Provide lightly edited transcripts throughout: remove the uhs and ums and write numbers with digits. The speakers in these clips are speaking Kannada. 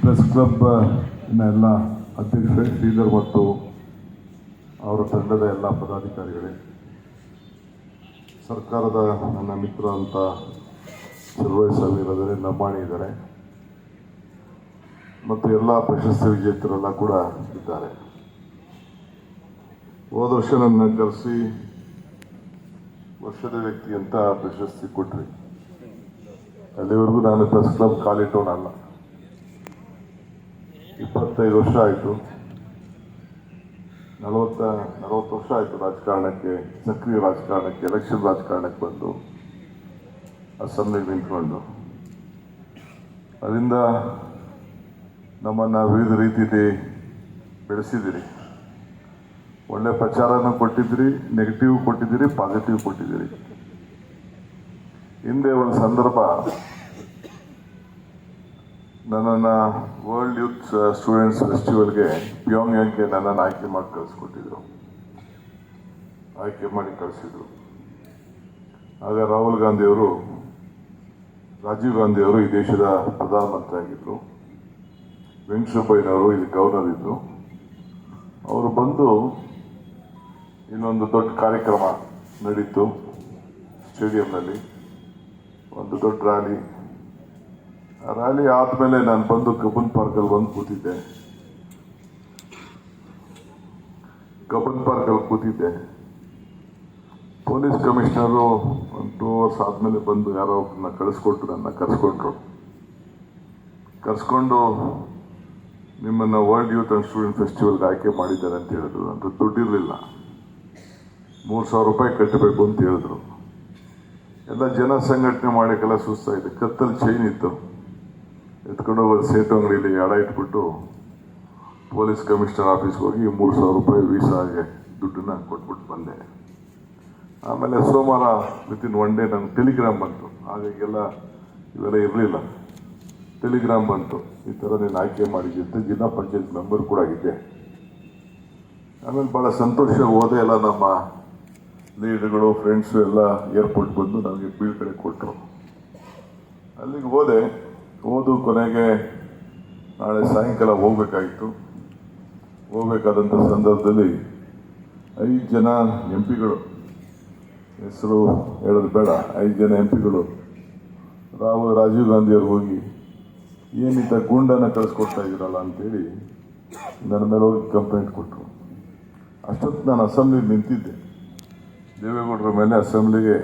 ಪ್ರೆಸ್ ಕ್ಲಬ್ ಎಲ್ಲ ಅಧ್ಯಕ್ಷರೇ, ಶ್ರೀಧರ್ ಮತ್ತು ಅವರ ತಂಡದ ಎಲ್ಲ ಪದಾಧಿಕಾರಿಗಳೇ, ಸರ್ಕಾರದ ನನ್ನ ಮಿತ್ರ ಅಂತ ಸರ್ವೇ ಸಮೀರದರೆ ಲಂಬಾಣಿ ಇದ್ದಾರೆ ಮತ್ತು ಎಲ್ಲ ಪ್ರಶಸ್ತಿ ವಿಜೇತರೆಲ್ಲ ಕೂಡ ಇದ್ದಾರೆ. ಹೋದ ವರ್ಷ ನನ್ನ ಕರೆಸಿ ವರ್ಷದ ವ್ಯಕ್ತಿ ಅಂತ ಪ್ರಶಸ್ತಿ ಕೊಟ್ರಿ. ಅಲ್ಲಿವರೆಗೂ ನಾನು ಪ್ರೆಸ್ ಕ್ಲಬ್ ಕಾಲಿಟ್ಟವನಲ್ಲ. 25 ವರ್ಷ ಆಯಿತು, 40 ವರ್ಷ ಆಯಿತು ರಾಜಕಾರಣಕ್ಕೆ, ಸಕ್ರಿಯ ರಾಜಕಾರಣಕ್ಕೆ, ಎಲೆಕ್ಷನ್ ರಾಜಕಾರಣಕ್ಕೆ ಬಂದು ಅಸೆಂಬ್ಲಿಗೆ ನಿಂತ್ಕೊಂಡು. ಅದರಿಂದ ನಮ್ಮನ್ನು ವಿವಿಧ ರೀತಿಯಲ್ಲಿ ಬೆಳೆಸಿದ್ದೀರಿ. ಒಳ್ಳೆ ಪ್ರಚಾರನೂ ಕೊಟ್ಟಿದ್ದೀರಿ, ನೆಗೆಟಿವ್ ಕೊಟ್ಟಿದ್ದೀರಿ, ಪಾಸಿಟಿವ್ ಕೊಟ್ಟಿದ್ದೀರಿ. ಹಿಂದೆ ಒಂದು ಸಂದರ್ಭ ನನ್ನನ್ನು ವರ್ಲ್ಡ್ ಯೂತ್ ಸ್ಟೂಡೆಂಟ್ಸ್ ಫೆಸ್ಟಿವಲ್ಗೆ ಪ್ಯೋಂಗ್ಯಾಂಗ್ಗೆ ನನ್ನನ್ನು ಆಯ್ಕೆ ಮಾಡಿ ಕಳಿಸ್ಕೊಟ್ಟಿದ್ರು. ಆಯ್ಕೆ ಮಾಡಿ ಕಳಿಸಿದ್ರು. ಆಗ ರಾಹುಲ್ ಗಾಂಧಿಯವರು, ರಾಜೀವ್ ಗಾಂಧಿಯವರು ಈ ದೇಶದ ಪ್ರಧಾನಮಂತ್ರಿ ಆಗಿದ್ದರು. ವೆಂಕಟೇಶ್ವರಯ್ಯನವರು ಇಲ್ಲಿ ಗವರ್ನರ್ ಇದ್ದರು. ಅವರು ಬಂದು ಇನ್ನೊಂದು ದೊಡ್ಡ ಕಾರ್ಯಕ್ರಮ ನಡೀತು ಸ್ಟೇಡಿಯಂನಲ್ಲಿ, ಒಂದು ದೊಡ್ಡ ರ್ಯಾಲಿ. ಆ ರ್ಯಾಲಿ ಆದಮೇಲೆ ನಾನು ಬಂದು ಕಬ್ಬನ್ ಪಾರ್ಕಲ್ಲಿ ಬಂದು ಕೂತಿದ್ದೆ. ಪೊಲೀಸ್ ಕಮಿಷನರು ಒಂದು 2 ಅವರ್ಸ್ ಆದಮೇಲೆ ಬಂದು ಯಾರೋ ಒಬ್ಬರನ್ನ ನನ್ನ ಕರೆಸ್ಕೊಂಡು ನಿಮ್ಮನ್ನು ವರ್ಲ್ಡ್ ಯೂತ್ ಆ್ಯಂಡ್ ಸ್ಟೂಡೆಂಟ್ ಫೆಸ್ಟಿವಲ್ಗೆ ಆಯ್ಕೆ ಮಾಡಿದ್ದಾರೆ ಅಂತ ಹೇಳಿದ್ರು. ಅಂತ ದುಡ್ಡಿರಲಿಲ್ಲ, 3,000 ರೂಪಾಯಿ ಕಟ್ಟಬೇಕು ಅಂತ ಹೇಳಿದ್ರು. ಎಲ್ಲ ಜನ ಸಂಘಟನೆ ಮಾಡೋಕ್ಕೆಲ್ಲ ಸುಸ್ತಾಯಿದೆ. ಕತ್ತಲ್ಲಿ ಚೈನ್ ಇತ್ತು, ಎತ್ಕೊಂಡು ಹೋಗೋದು ಸೇಟು ಅಂಗಡಿಯಲ್ಲಿ ಎಡ ಇಟ್ಬಿಟ್ಟು ಪೊಲೀಸ್ ಕಮಿಷನರ್ ಆಫೀಸ್ಗೆ ಹೋಗಿ 3,000 ರೂಪಾಯಿ ವೀಸಾಗೆ ದುಡ್ಡನ್ನು ಕೊಟ್ಬಿಟ್ಟು ಬಂದೆ. ಆಮೇಲೆ ಸೋಮವಾರ ವಿತಿನ್ 1 ಡೇ ನಂಗೆ ಟೆಲಿಗ್ರಾಮ್ ಬಂತು. ಹಾಗಾಗೆಲ್ಲ ಇವೆಲ್ಲ ಇರಲಿಲ್ಲ. ಟೆಲಿಗ್ರಾಮ್ ಬಂತು, ಈ ಥರ ನೀನು ಆಯ್ಕೆ ಮಾಡಿದ್ದೆ ಅಂತ. ಜಿಲ್ಲಾ ಪಂಚಾಯತ್ ಮೆಂಬರ್ ಕೂಡ ಆಗಿದ್ದೆ. ಆಮೇಲೆ ಭಾಳ ಸಂತೋಷ ಹೋದೆ. ಎಲ್ಲ ನಮ್ಮ ಲೀಡರ್ಗಳು, ಫ್ರೆಂಡ್ಸು ಎಲ್ಲ ಏರ್ಪೋರ್ಟ್ ಬಂದು ನನಗೆ ಬೀಳ್ಕಡೆ ಕೊಟ್ಟರು. ಅಲ್ಲಿಗೆ ಹೋದು ಕೊನೆಗೆ ನಾಳೆ ಸಾಯಂಕಾಲ ಹೋಗ್ಬೇಕಾಗಿತ್ತು. ಹೋಗ್ಬೇಕಾದಂಥ ಸಂದರ್ಭದಲ್ಲಿ 5 ಜನ MP ಗಳು, ಹೆಸರು ಹೇಳೋದು ಬೇಡ, 5 ಜನ MP ಗಳು ರಾಜೀವ್ ಗಾಂಧಿಯವ್ರು ಹೋಗಿ ಏನಿದ್ದ ಗೂಂಡನ ಕಳಿಸ್ಕೊಡ್ತಾ ಇದ್ದೀರಲ್ಲ ಅಂತೇಳಿ ನನ್ನ ಮೇಲೆ ಹೋಗಿ ಕಂಪ್ಲೇಂಟ್ ಕೊಟ್ಟರು. ಅಷ್ಟೊತ್ತು ನಾನು ಅಸೆಂಬ್ಲಿಗೆ ನಿಂತಿದ್ದೆ. ದೇವೇಗೌಡರ ಮೇಲೆ ಅಸೆಂಬ್ಲಿಗೆ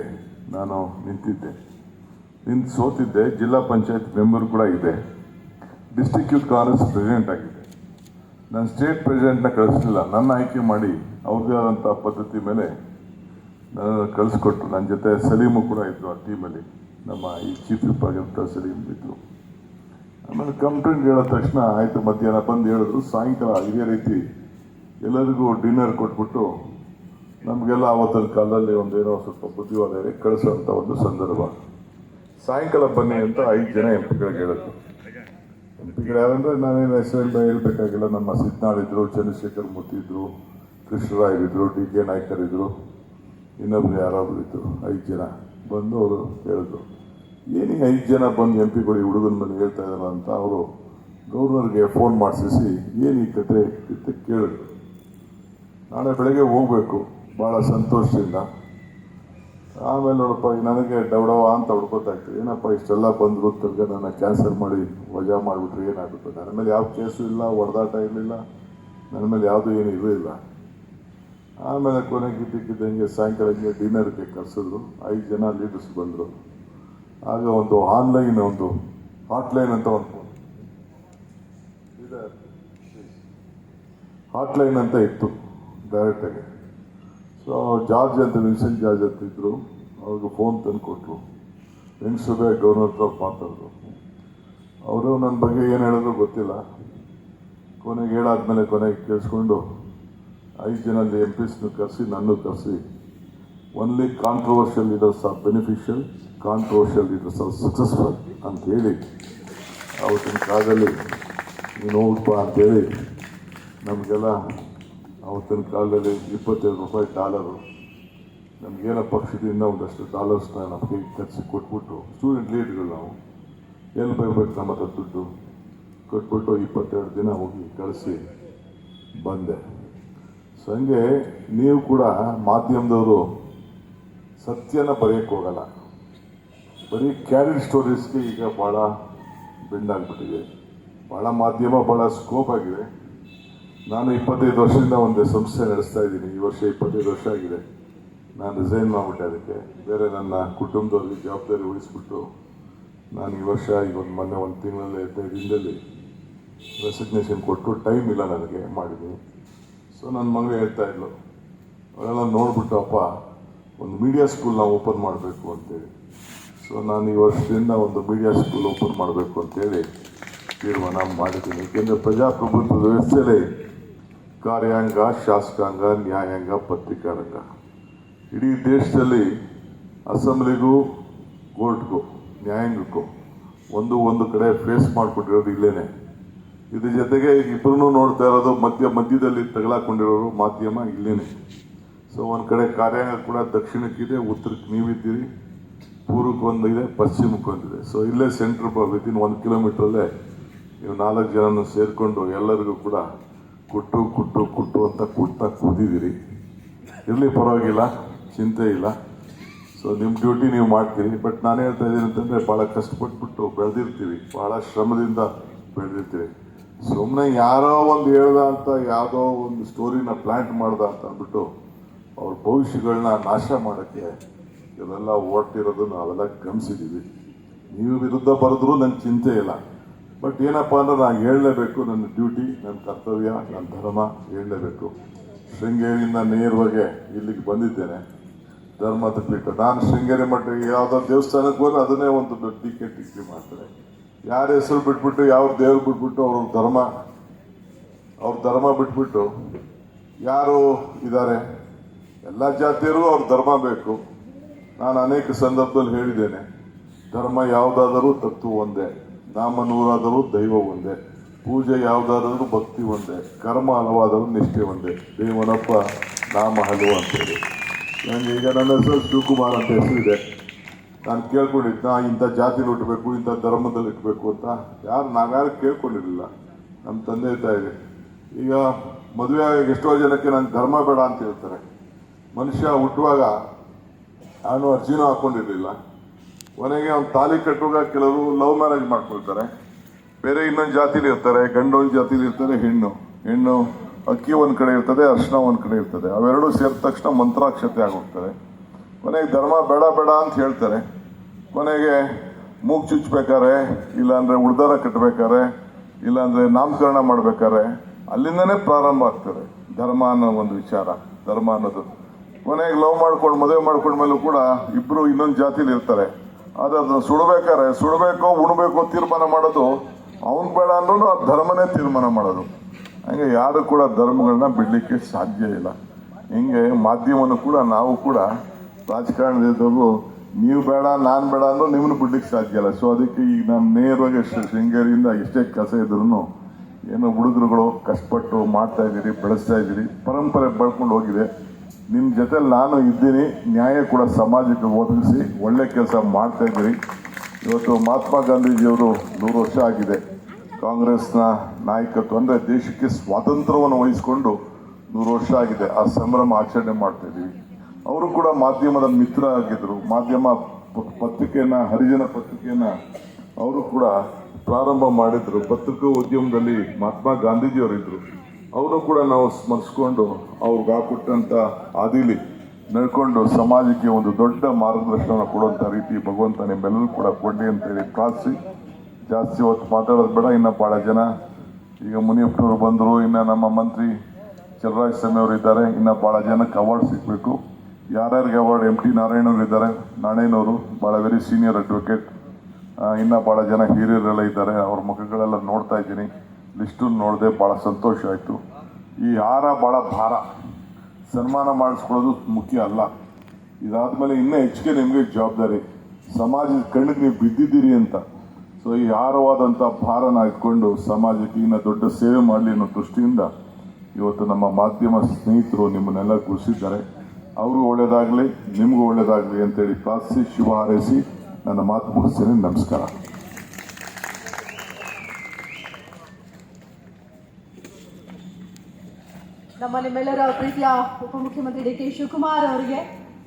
ನಾನು ನಿಂತು ಸೋತಿದ್ದೆ. ಜಿಲ್ಲಾ ಪಂಚಾಯತ್ ಮೆಂಬರ್ ಕೂಡ ಇದೆ. ಡಿಸ್ಟ್ರಿಕ್ಟ್ ಯೂತ್ ಕಾಂಗ್ರೆಸ್ ಪ್ರೆಸಿಡೆಂಟ್ ಆಗಿದೆ. ನಾನು ಸ್ಟೇಟ್ ಪ್ರೆಸಿಡೆಂಟ್ನ ಕಳಿಸ್ಲಿಲ್ಲ. ನನ್ನ ಆಯ್ಕೆ ಮಾಡಿ ಅವ್ರದ್ದೇ ಆದಂಥ ಪದ್ಧತಿ ಮೇಲೆ ನನ್ನ ಕಳಿಸ್ಕೊಟ್ರು. ನನ್ನ ಜೊತೆ ಸಲೀಮು ಕೂಡ ಇದ್ದರು ಆ ಟೀಮಲ್ಲಿ. ನಮ್ಮ ಈ ಚೀಫ್ ವಿಪ್ ಆಗಿರ್ತ ಸಲೀಮ್ ಇದ್ದರು. ಆಮೇಲೆ ಕಂಪ್ಲೇಂಟ್ ಹೇಳಿದ ತಕ್ಷಣ ಆಯಿತು, ಮಧ್ಯಾಹ್ನ ಬಂದು ಹೇಳಿದ್ರು. ಸಾಯಂಕಾಲ ಇದೇ ರೀತಿ ಎಲ್ಲರಿಗೂ ಡಿನ್ನರ್ ಕೊಟ್ಬಿಟ್ಟು ನಮಗೆಲ್ಲ ಆವತ್ತಿನ ಕಾಲದಲ್ಲಿ ಒಂದೇನೋ ಸ್ವಲ್ಪ ಬುದ್ಧಿವಾದ ಕಳಿಸೋಂಥ ಒಂದು ಸಂದರ್ಭ. ಸಾಯಂಕಾಲ ಬನ್ನಿ ಅಂತ 5 ಜನ MP ಗಳಿಗೆ ಹೇಳಿದ್ರು. MP ಯಾರಂದರೆ ನಾನೇನು ಹೆಸರಿಂದ ಹೇಳ್ಬೇಕಾಗಿಲ್ಲ. ನಮ್ಮ ಸಿದ್ನಾಳಿದ್ರು, ಚಂದ್ರಶೇಖರ್ ಮೂರ್ತಿ ಇದ್ದರು, ಕೃಷ್ಣರಾಯರಿದ್ದರು, DK ನಾಯ್ಕರ್ ಇದ್ದರು, ಇನ್ನೊಬ್ರು ಯಾರಾದ್ರು ಇದ್ದರು. 5 ಜನ ಬಂದು ಅವರು ಹೇಳಿದ್ರು, ಏನೀಗ 5 ಜನ ಬಂದು MP ಗಳು ಈ ಹುಡುಗನ ಮೇಲೆ ಹೇಳ್ತಾ ಇದ್ದಾರ ಅಂತ. ಅವರು ಗವರ್ನರ್ಗೆ ಫೋನ್ ಮಾಡಿಸಿ ಏನು ಈ ಕತೆ ಅಂತ ಕೇಳಿದ್ರು. ನಾಳೆ ಬೆಳಗ್ಗೆ ಹೋಗಬೇಕು ಭಾಳ ಸಂತೋಷದಿಂದ. ಆಮೇಲೆ ನೋಡಪ್ಪ, ನನಗೆ ಡವಡವ ಅಂತ ಹುಡ್ಕೋತಾಗ್ತದೆ. ಏನಪ್ಪ ಇಷ್ಟೆಲ್ಲ ಬಂದರು ತಿರ್ಗ ನನ್ನ ಕ್ಯಾನ್ಸಲ್ ಮಾಡಿ ವಜಾ ಮಾಡಿಬಿಟ್ರೆ ಏನಾಗುತ್ತೆ? ನನ್ನ ಮೇಲೆ ಯಾವ ಕೇಸು ಇಲ್ಲ, ಹೊಡೆದಾಟ ಇರಲಿಲ್ಲ, ನನ್ನ ಮೇಲೆ ಯಾವುದೂ ಏನು ಇರಲಿಲ್ಲ. ಆಮೇಲೆ ಕೊನೆಗೆ ಇದ್ದಕ್ಕಿದ್ದಂಗೆ ಸಾಯಂಕಾಲ ಹಿಂಗೆ ಡಿನ್ನರ್ಗೆ ಕರೆಸಿದ್ರು. 5 ಜನ ಲೀಡರ್ಸ್ ಬಂದರು. ಆಗ ಒಂದು ಆನ್ಲೈನ್, ಒಂದು ಹಾಟ್ಲೈನ್ ಅಂತ ಹಾಟ್ಲೈನ್ ಅಂತ ಇತ್ತು ಡೈರೆಕ್ಟಾಗಿ. ಸೊ ಜಾರ್ಜ್ ಅಂತ, ವಿನ್ಸೆಂಟ್ ಜಾರ್ಜ್ ಅಂತ ಇದ್ದರು. ಅವ್ರಿಗೆ ಫೋನ್ ತಂದು ಕೊಟ್ಟರು. ವೆಂಕಟೇಶ್ವರಯ್ಯ ಗವರ್ನರ್ ಹತ್ರ ಮಾತಾಡಿದ್ರು. ಅವರು ನನ್ನ ಬಗ್ಗೆ ಏನು ಹೇಳಿದ್ರು ಗೊತ್ತಿಲ್ಲ. ಕೊನೆಗೆ ಹೇಳಾದ್ಮೇಲೆ ಕೊನೆಗೆ ಕೇಳಿಸ್ಕೊಂಡು 5 ಜನ MPsನು ಕರೆಸಿ, ನನ್ನೂ ಕರೆಸಿ, only controversial leaders are beneficial, controversial leaders are successful ಅಂತೇಳಿ ಅವತ್ತಿನ ಕಾಲದಲ್ಲಿ ನೀನು ಹೋಗ್ಬಾ ಅಂತೇಳಿ ನಮಗೆಲ್ಲ ಅವತ್ತಿನ ಕಾಲದಲ್ಲಿ 22 ರೂಪಾಯಿ ಡಾಲರು ನಮಗೇನೋ ಪಕ್ಷದಿಂದ ಒಂದಷ್ಟು ಡಾಲರ್ಸ್ನ ನಮಗೆ ಖರ್ಚು ಕೊಟ್ಬಿಟ್ಟು ಸ್ಟೂಡೆಂಟ್ ಲೀಡ್ಗಳು ನಾವು ಎಲ್ಲಿ ಬರಬೇಕು ನಮ್ಮ ಹತ್ರ ದುಡ್ಡು ಕೊಟ್ಬಿಟ್ಟು 22 ದಿನ ಹೋಗಿ ಕಳಿಸಿ ಬಂದೆ. ಸೊ ಹಂಗೆ ನೀವು ಕೂಡ ಮಾಧ್ಯಮದವರು ಸತ್ಯನ ಬರೆಯೋಕ್ಕೆ ಹೋಗಲ್ಲ, ಬರೀ ಕ್ಯಾರಿಡ್ ಸ್ಟೋರೀಸ್ಗೆ ಈಗ ಭಾಳ ಬೆಂಡಾಗ್ಬಿಟ್ಟಿದೆ. ಭಾಳ ಮಾಧ್ಯಮ ಭಾಳ ಸ್ಕೋಪ್ ಆಗಿದೆ. ನಾನು 25 ವರ್ಷದಿಂದ ಒಂದು ಸಂಸ್ಥೆ ನಡೆಸ್ತಾ ಇದ್ದೀನಿ. ಈ ವರ್ಷ 25 ವರ್ಷ ಆಗಿದೆ. ನಾನು ರಿಸೈನ್ ಮಾಡಿಬಿಟ್ಟೆ. ಅದಕ್ಕೆ ಬೇರೆ ನನ್ನ ಕುಟುಂಬದವ್ರಿಗೆ ಜವಾಬ್ದಾರಿ ವಹಿಸ್ಬಿಟ್ಟು ನಾನು ಈ ವರ್ಷ ಈಗ ಮೊನ್ನೆ ಒಂದು ತಿಂಗಳಲ್ಲಿ 15 ದಿನದಲ್ಲಿ ರೆಸಿಗ್ನೇಷನ್ ಕೊಟ್ಟು ಟೈಮ್ ಇಲ್ಲ ನನಗೆ ಮಾಡಿದ್ದೀನಿ. ಸೊ ನನ್ನ ಮಗಳು ಹೇಳ್ತಾ ಇದ್ಲು, ಅವರೆಲ್ಲ ನೋಡ್ಬಿಟ್ಟು ಅಪ್ಪ ಒಂದು ಮೀಡಿಯಾ ಸ್ಕೂಲ್ ನಾವು ಓಪನ್ ಮಾಡಬೇಕು ಅಂತೇಳಿ. ಸೊ ನಾನು ಈ ವರ್ಷದಿಂದ ಒಂದು ಮೀಡಿಯಾ ಸ್ಕೂಲ್ ಓಪನ್ ಮಾಡಬೇಕು ಅಂತೇಳಿ ತೀರ್ಮಾನ ಮಾಡಿದ್ದೀನಿ. ಏಕೆಂದರೆ ಪ್ರಜಾಪ್ರಭುತ್ವದ ವ್ಯವಸ್ಥೆಯಲ್ಲಿ ಕಾರ್ಯಾಂಗ, ಶಾಸಕಾಂಗ, ನ್ಯಾಯಾಂಗ, ಪತ್ರಿಕಾರಂಗ, ಇಡೀ ದೇಶದಲ್ಲಿ ಅಸೆಂಬ್ಲಿಗೂ, ಕೋರ್ಟ್ಗೂ, ನ್ಯಾಯಾಂಗಕ್ಕೂ ಒಂದು ಕಡೆ ಫೇಸ್ ಮಾಡಿಕೊಂಡಿರೋದು ಇಲ್ಲೇನೆ. ಇದ್ರ ಜೊತೆಗೆ ಇಬ್ಬರೂ ನೋಡ್ತಾ ಇರೋದು ಮಧ್ಯದಲ್ಲಿ ತಗಲಾಕೊಂಡಿರೋರು ಮಾಧ್ಯಮ ಇಲ್ಲೇನೆ. ಸೊ ಒಂದು ಕಡೆ ಕಾರ್ಯಾಂಗ ಕೂಡ ದಕ್ಷಿಣಕ್ಕಿದೆ, ಉತ್ತರಕ್ಕೆ ನೀವಿದ್ದೀರಿ, ಪೂರ್ವಕ್ಕೆ ಒಂದಿದೆ, ಪಶ್ಚಿಮಕ್ಕೆ ಒಂದಿದೆ. ಸೊ ಇಲ್ಲೇ ಸೆಂಟ್ರ್ ವಿತಿನ್ 1 ಕಿಲೋಮೀಟ್ರಲ್ಲೇ ನೀವು 4 ಜನನ ಸೇರಿಕೊಂಡು ಎಲ್ಲರಿಗೂ ಕೂಡ ಕುಟ್ಟು ಅಂತ ಕುಟ್ತಾ ಕೂದಿದ್ದೀರಿ. ಇರಲಿ, ಪರವಾಗಿಲ್ಲ, ಚಿಂತೆ ಇಲ್ಲ. ಸೊ ನಿಮ್ಮ ಡ್ಯೂಟಿ ನೀವು ಮಾಡ್ತೀರಿ. ಬಟ್ ನಾನು ಹೇಳ್ತಾ ಇದ್ದೀನಿ ಅಂತಂದರೆ ಭಾಳ ಕಷ್ಟಪಟ್ಬಿಟ್ಟು ಬೆಳೆದಿರ್ತೀವಿ, ಭಾಳ ಶ್ರಮದಿಂದ ಬೆಳೆದಿರ್ತೀವಿ. ಸುಮ್ಮನೆ ಯಾರೋ ಒಂದು ಹೇಳ್ದ ಅಂತ ಯಾವುದೋ ಒಂದು ಸ್ಟೋರಿನ ಪ್ಲ್ಯಾಂಟ್ ಮಾಡ್ದ ಅಂತ ಅಂದ್ಬಿಟ್ಟು ಅವ್ರ ಭವಿಷ್ಯಗಳನ್ನ ನಾಶ ಮಾಡೋಕ್ಕೆ ಇವೆಲ್ಲ ಓಡ್ತಿರೋದು ನಾವೆಲ್ಲ ಗಮನಿಸಿದ್ದೀವಿ. ನೀವು ವಿರುದ್ಧ ಬರೆದ್ರೂ ನಂಗೆ ಚಿಂತೆ ಇಲ್ಲ. ಬಟ್ ಏನಪ್ಪ ಅಂದ್ರೆ ನಾನು ಹೇಳಲೇಬೇಕು, ನನ್ನ ಡ್ಯೂಟಿ, ನನ್ನ ಕರ್ತವ್ಯ, ನನ್ನ ಧರ್ಮ ಹೇಳಲೇಬೇಕು. ಶೃಂಗೇರಿಯಿಂದ ನೇರವಾಗಿ ಇಲ್ಲಿಗೆ ಬಂದಿದ್ದೇನೆ, ಧರ್ಮದ ಪೀಠ. ನಾನು ಶೃಂಗೇರಿ ಮಠಕ್ಕೆ ಯಾವುದೋ ದೇವಸ್ಥಾನಕ್ಕೆ ಹೋದ್ರೆ ಅದನ್ನೇ ಒಂದು ಟಿಕೆಟ್ ಮಾಡ್ತಾರೆ. ಯಾರ ಹೆಸರು ಬಿಟ್ಬಿಟ್ಟು, ಯಾವ ದೇವ್ರು ಬಿಟ್ಬಿಟ್ಟು ಅವ್ರ ಧರ್ಮ ಬಿಟ್ಬಿಟ್ಟು ಯಾರು ಇದ್ದಾರೆ, ಎಲ್ಲ ಜಾತಿಯರಿಗೂ ಅವ್ರ ಧರ್ಮ ಬೇಕು. ನಾನು ಅನೇಕ ಸಂದರ್ಭದಲ್ಲಿ ಹೇಳಿದ್ದೇನೆ, ಧರ್ಮ ಯಾವುದಾದರೂ ತತ್ವ ಒಂದೇ, ನಾಮ ನೂರಾದರೂ ದೈವ ಒಂದೇ, ಪೂಜೆ ಯಾವುದಾದರೂ ಭಕ್ತಿ ಒಂದೇ, ಕರ್ಮ ಹಲವಾದರೂ ನಿಷ್ಠೆ ಒಂದೇ, ದೇವನಪ್ಪ ನಾಮ ಹಲವು ಅಂತೇಳಿ. ನನಗೆ ಈಗ ನನ್ನ ಹೆಸರು ಶಿವಕುಮಾರ್ ಅಂತ ಹೆಸರಿದೆ. ನಾನು ಕೇಳ್ಕೊಂಡಿದ್ದೆ ಇಂಥ ಜಾತಿಲಿ ಹುಟ್ಟಬೇಕು, ಇಂಥ ಧರ್ಮದಲ್ಲಿ ಇಟ್ಬೇಕು ಅಂತ. ನಾವ್ಯಾರು ಕೇಳ್ಕೊಂಡಿರಲಿಲ್ಲ. ನಮ್ಮ ತಂದೆ ತಾಯಿಗೆ ಈಗ ಮದುವೆ ಆಗಿ ಎಷ್ಟೋ ಜನಕ್ಕೆ ನಂಗೆ ಧರ್ಮ ಬೇಡ ಅಂತ ಹೇಳ್ತಾರೆ. ಮನುಷ್ಯ ಹುಟ್ಟುವಾಗ ನಾನು ಅರ್ಜಿನೂ ಹಾಕ್ಕೊಂಡಿರಲಿಲ್ಲ. ಕೊನೆಗೆ ಅವ್ನು ತಾಲಿ ಕಟ್ಟುವಾಗ ಕೆಲವರು ಲವ್ ಮ್ಯಾರೇಜ್ ಮಾಡ್ಕೊಳ್ತಾರೆ. ಬೇರೆ ಇನ್ನೊಂದು ಜಾತಿಲಿ ಇರ್ತಾರೆ, ಗಂಡು ಒಂದು ಜಾತಿಲಿ ಇರ್ತಾರೆ, ಹೆಣ್ಣು ಅಕ್ಕಿ ಒಂದು ಕಡೆ ಇರ್ತದೆ, ಅರ್ಶಿನ ಒಂದು ಕಡೆ ಇರ್ತದೆ. ಅವೆರಡೂ ಸೇರಿದ ತಕ್ಷಣ ಮಂತ್ರಾಕ್ಷತೆ ಆಗೋಗ್ತದೆ. ಕೊನೆಗೆ ಧರ್ಮ ಬೇಡ ಅಂತ ಹೇಳ್ತಾರೆ. ಕೊನೆಗೆ ಮೂಗು ಚುಚ್ಚಬೇಕಾರೆ, ಇಲ್ಲಾಂದರೆ ಉಡ್ದಾರ ಕಟ್ಟಬೇಕಾರೆ, ಇಲ್ಲಾಂದರೆ ನಾಮಕರಣ ಮಾಡಬೇಕಾದ್ರೆ ಅಲ್ಲಿಂದನೇ ಪ್ರಾರಂಭ ಆಗ್ತದೆ ಧರ್ಮ ಅನ್ನೋ ಒಂದು ವಿಚಾರ, ಧರ್ಮ ಅನ್ನೋದು. ಕೊನೆಗೆ ಲವ್ ಮಾಡ್ಕೊಂಡು ಮದುವೆ ಮಾಡ್ಕೊಂಡ್ಮೇಲೂ ಕೂಡ ಇಬ್ಬರು ಇನ್ನೊಂದು ಜಾತಿಲಿ ಇರ್ತಾರೆ. ಆದರೆ ಅದನ್ನು ಸುಡಬೇಕೋ ಉಣ್ಬೇಕೋ ತೀರ್ಮಾನ ಮಾಡೋದು ಅವನು ಬೇಡ ಅನ್ನೋದು ಆ ಧರ್ಮನೇ ತೀರ್ಮಾನ ಮಾಡೋದು. ಹಂಗೆ ಯಾರು ಕೂಡ ಧರ್ಮಗಳನ್ನ ಬಿಡಲಿಕ್ಕೆ ಸಾಧ್ಯ ಇಲ್ಲ. ಹಿಂಗೆ ಮಾಧ್ಯಮವನ್ನು ಕೂಡ ನಾವು ಕೂಡ ರಾಜಕಾರಣದವರು ನೀವು ಬೇಡ ನಾನು ಬೇಡ ಅಂದ್ರೂ ನಿಮ್ಮನ್ನು ಬಿಡ್ಲಿಕ್ಕೆ ಸಾಧ್ಯ ಇಲ್ಲ. ಸೊ ಅದಕ್ಕೆ ಈಗ ನಾನು ನೇರವಾಗಿ ಶೃಂಗೇರಿಯಿಂದ ಎಷ್ಟೇ ಕೆಲಸ ಇದ್ರೂ ಏನೋ ಹುಡುಗರುಗಳು ಕಷ್ಟಪಟ್ಟು ಮಾಡ್ತಾ ಇದ್ದೀರಿ, ಬೆಳೆಸ್ತಾ ಇದ್ದೀರಿ, ಪರಂಪರೆ ಬೆಳ್ಕೊಂಡು ಹೋಗಿದೆ. ನಿಮ್ಮ ಜೊತೆಲಿ ನಾನು ಇದ್ದೀನಿ, ನ್ಯಾಯ ಕೂಡ ಸಮಾಜಕ್ಕೆ ಒದಗಿಸಿ ಒಳ್ಳೆ ಕೆಲಸ ಮಾಡ್ತಾ ಇದ್ದೀರಿ. ಇವತ್ತು ಮಹಾತ್ಮ ಗಾಂಧೀಜಿಯವರು 100 ವರ್ಷ ಆಗಿದೆ ಕಾಂಗ್ರೆಸ್ನ ನಾಯಕತ್ವ, ಅಂದರೆ ದೇಶಕ್ಕೆ ಸ್ವಾತಂತ್ರ್ಯವನ್ನು ವಹಿಸಿಕೊಂಡು 100 ವರ್ಷ ಆಗಿದೆ. ಆ ಸಂಭ್ರಮ ಆಚರಣೆ ಮಾಡ್ತಾ ಇದ್ದೀವಿ. ಅವರು ಕೂಡ ಮಾಧ್ಯಮದ ಮಿತ್ರ ಆಗಿದ್ದರು. ಮಾಧ್ಯಮ ಪತ್ರಿಕೆಯನ್ನು, ಹರಿಜನ ಪತ್ರಿಕೆಯನ್ನು ಅವರು ಕೂಡ ಪ್ರಾರಂಭ ಮಾಡಿದ್ರು. ಪತ್ರಿಕಾ ಉದ್ಯಮದಲ್ಲಿ ಮಹಾತ್ಮ ಗಾಂಧೀಜಿಯವರಿದ್ದರು. ಅವರು ಕೂಡ ನಾವು ಸ್ಮರಿಸ್ಕೊಂಡು ಅವ್ರಿಗೆ ಹಾಕೊಟ್ಟಂಥ ಹಾದಿಲಿ ನಡ್ಕೊಂಡು ಸಮಾಜಕ್ಕೆ ಒಂದು ದೊಡ್ಡ ಮಾರ್ಗದರ್ಶನ ಕೊಡುವಂಥ ರೀತಿ ಭಗವಂತ ನಿಮ್ಮೆಲ್ಲರೂ ಕೂಡ ಕೊಡಲಿ ಅಂತೇಳಿ ಪ್ರಾರ್ಥಿಸಿ, ಜಾಸ್ತಿ ಹೊತ್ತು ಮಾತಾಡೋದು ಬೇಡ. ಇನ್ನು ಭಾಳ ಜನ ಈಗ ಮುನಿಯಪ್ಪನವರು ಬಂದರು, ಇನ್ನು ನಮ್ಮ ಮಂತ್ರಿ ಚಲರಾಜ ಸ್ವಾಮಿ ಅವರು ಇದ್ದಾರೆ, ಇನ್ನು ಭಾಳ ಜನಕ್ಕೆ ಅವಾರ್ಡ್ ಸಿಗಬೇಕು. ಯಾರ್ಯಾರಿಗೆ ಅವಾರ್ಡ್, MT ನಾರಾಯಣವ್ರು ಇದ್ದಾರೆ, ನಾಣಯ್ಯನವರು ಭಾಳ ವೆರಿ ಸೀನಿಯರ್ ಅಡ್ವೊಕೇಟ್, ಇನ್ನು ಭಾಳ ಜನ ಹಿರಿಯರೆಲ್ಲ ಇದ್ದಾರೆ. ಅವ್ರ ಮುಖಗಳೆಲ್ಲ ನೋಡ್ತಾ ಇದ್ದೀನಿ, ಲಿಸ್ಟನ್ನು ನೋಡಿದೆ, ಭಾಳ ಸಂತೋಷ ಆಯಿತು. ಈ ಹಾರ ಭಾಳ ಭಾರ, ಸನ್ಮಾನ ಮಾಡಿಸ್ಕೊಳ್ಳೋದು ಮುಖ್ಯ ಅಲ್ಲ. ಇದಾದಮೇಲೆ ಇನ್ನೂ ಹೆಚ್ಚಿಗೆ ನಿಮಗೆ ಜವಾಬ್ದಾರಿ, ಸಮಾಜದ ಕಣ್ಣಿಗೆ ನೀವು ಬಿದ್ದಿದ್ದೀರಿ ಅಂತ. ಸೊ ಈ ಹಾರವಾದಂಥ ಭಾರನ ಇಟ್ಕೊಂಡು ಸಮಾಜಕ್ಕೆ ಇನ್ನೂ ದೊಡ್ಡ ಸೇವೆ ಮಾಡಲಿ ಅನ್ನೋ ದೃಷ್ಟಿಯಿಂದ ಇವತ್ತು ನಮ್ಮ ಮಾಧ್ಯಮ ಸ್ನೇಹಿತರು ನಿಮ್ಮನ್ನೆಲ್ಲ ಗುರುಸಿದ್ದಾರೆ. ಅವರು ಒಳ್ಳೆಯದಾಗಲಿ, ನಿಮಗೂ ಒಳ್ಳೆಯದಾಗಲಿ ಅಂತೇಳಿ ಪ್ರಾರ್ಥಿಸಿ ಶುಭ ಹಾರೈಸಿ ನನ್ನ ಮಾತು ಮುಗಿಸ್ತೇನೆ. ನಮಸ್ಕಾರ. ನಮ್ಮ ನಿಮ್ಮೆಲ್ಲರ ಪ್ರೀತಿಯ ಉಪಮುಖ್ಯಮಂತ್ರಿ ಡಿ ಕೆ ಶಿವಕುಮಾರ್ ಅವರಿಗೆ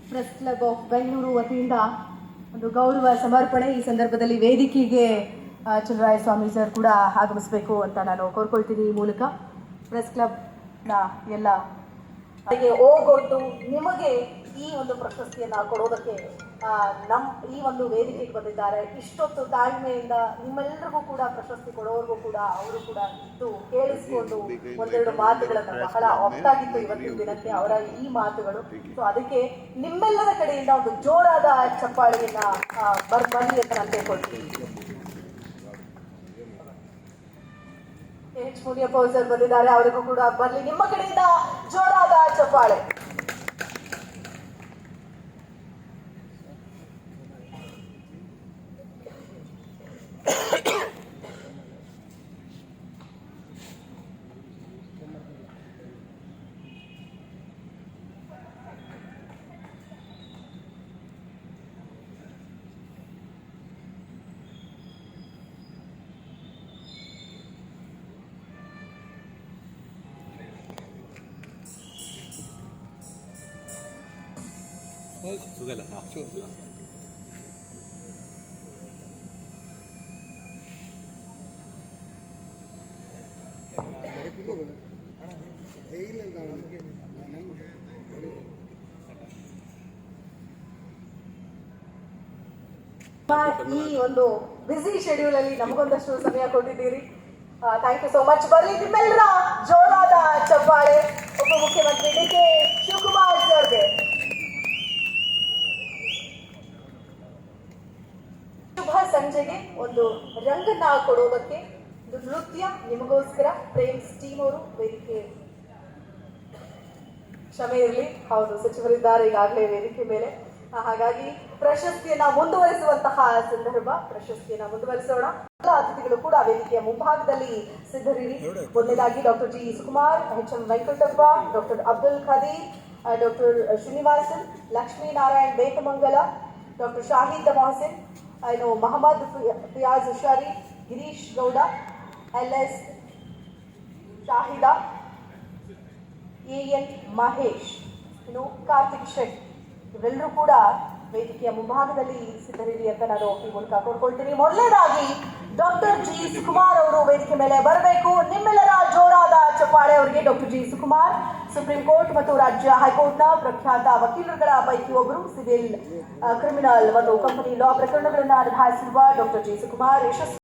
ಪ್ರೆಸ್ ಕ್ಲಬ್ ಆಫ್ ಬೆಂಗಳೂರು ವತಿಯಿಂದ ಒಂದು ಗೌರವ ಸಮರ್ಪಣೆ. ಈ ಸಂದರ್ಭದಲ್ಲಿ ವೇದಿಕೆಗೆ ಚಲುವರಾಯಸ್ವಾಮಿ ಸರ್ ಕೂಡ ಆಗಮಿಸಬೇಕು ಅಂತ ನಾನು ಕೋರ್ಕೊಳ್ತೀನಿ. ಈ ಮೂಲಕ ಪ್ರೆಸ್ ಕ್ಲಬ್ನ ಎಲ್ಲ ಓಗೊಟ್ಟು ನಿಮಗೆ ಈ ಒಂದು ಪ್ರಶಸ್ತಿಯನ್ನು ಕೊಡೋದಕ್ಕೆ ಈ ಒಂದು ವೇದಿಕೆಗೆ ಬಂದಿದ್ದಾರೆ. ಇಷ್ಟೊತ್ತು ತಾಳ್ಮೆಯಿಂದ ನಿಮ್ಮೆಲ್ಲರಿಗೂ ಕೂಡ ಪ್ರಶಸ್ತಿ ಕೊಡೋರ್ಗೂ ಕೂಡ ಅವರು ಕೂಡ ಇದ್ದು ಕೇಳಿಸ್ಕೊಂಡು ಒಂದೆರಡು ಮಾತುಗಳನ್ನು ಬಹಳ ಒತ್ತಾಗಿತ್ತು ಇವತ್ತಿನ ದಿನಕ್ಕೆ ಅವರ ಈ ಮಾತುಗಳು. ಸೊ ಅದಕ್ಕೆ ನಿಮ್ಮೆಲ್ಲರ ಕಡೆಯಿಂದ ಒಂದು ಜೋರಾದ ಚಪ್ಪಾಳೆಯನ್ನ ಬನ್ನಿ ಅಂತ ನಾನು ಕೇಳ್ಕೊಳ್ತೀನಿ. ಎಚ್ ಮುನಿಯಪ್ಪ ಸರ್ ಬಂದಿದ್ದಾರೆ, ಅವರಿಗೂ ಕೂಡ ಬರಲಿ ನಿಮ್ಮ ಕಡೆಯಿಂದ ಜೋರಾದ ಚಪ್ಪಾಳೆ. ಸುಗಲ್ಲ ಈ ಒಂದು ಬಿಸಿ ಶೆಡ್ಯೂಲ್ ಅಲ್ಲಿ ನಮಗೊಂದಷ್ಟು ಸಮಯ ಕೊಟ್ಟಿದ್ದೀರಿ. Thank you so much. ಬರಲಿ ನಿಮ್ಮೆಲ್ಲರ ಜೋರಾದ ಚಪ್ಪಾಳೆ ಉಪಮುಖ್ಯಮಂತ್ರಿ ಡಿ ಕೆ ಶಿವಕುಮಾರ್ ಸರ್ಗೆ. ಶುಭ ಸಂಜೆಗೆ ಒಂದು ರಂಗನ್ನ ಕೊಡೋದಕ್ಕೆ ಒಂದು ನೃತ್ಯ ನಿಮಗೋಸ್ಕರ ಪ್ರೇಮ್ಸ್ ಟೀಮ್ ಅವರು ವೇದಿಕೆ ಕ್ಷಮೆ ಇರಲಿ. ಹೌದು, ಸಚಿವರಿದ್ದಾರೆ ಈಗಾಗಲೇ ವೇದಿಕೆ ಮೇಲೆ. ಹಾಗಾಗಿ ಪ್ರಶಸ್ತಿಯನ್ನ ಮುಂದುವರಿಸುವಂತಹ ಸಂದರ್ಭ, ಪ್ರಶಸ್ತಿಯನ್ನ ಮುಂದುವರಿಸೋಣ. ಎಲ್ಲ ಅತಿಥಿಗಳು ಕೂಡ ವೇದಿಕೆಯ ಮುಂಭಾಗದಲ್ಲಿ ಸಿದ್ಧರಿರಿ. ಮೊದಲನೇದಾಗಿ doctor G Sukumar, H M Venkatappa, doctor Abdul Khadeer, doctor Srinivasan, Lakshmi Narayan Bekamangala, doctor Shahid Mohsin, Mohammed Fiyaz Hushari, Girish Gowda, LS Shahida, AN Mahesh, Karthik Shet, ಇವೆಲ್ಲರೂ ಕೂಡ ವೇದಿಕೆಯ ಮುಂಭಾಗದಲ್ಲಿ ಸಿದ್ಧರಿರಿ ಅಂತ ನಾನು ಈ ಮೂಲಕ ಕೋರ್ಕೊಳ್ತೀನಿ. ಮೊದಲನೇದಾಗಿ ಡಾಕ್ಟರ್ ಜಿ ಸುಕುಮಾರ್ ಅವರು ವೇದಿಕೆ ಮೇಲೆ ಬರಬೇಕು. ನಿಮ್ಮೆಲ್ಲರ ಜೋರಾದ ಚಪ್ಪಾಳೆ ಅವರಿಗೆ. Doctor G Sukumar supreme court ಮತ್ತು ರಾಜ್ಯ ಹೈಕೋರ್ಟ್ನ ಪ್ರಖ್ಯಾತ ವಕೀಲರುಗಳ ಪೈಕಿ ಒಬ್ಬರು. ಸಿವಿಲ್, ಕ್ರಿಮಿನಲ್ ಮತ್ತು ಕಂಪನಿ ಲಾ ಪ್ರಕರಣಗಳನ್ನು ನಿಭಾಯಿಸಿರುವ ಡಾಕ್ಟರ್ ಜಿ ಸುಕುಮಾರ್ ಯಶಸ್ವಿ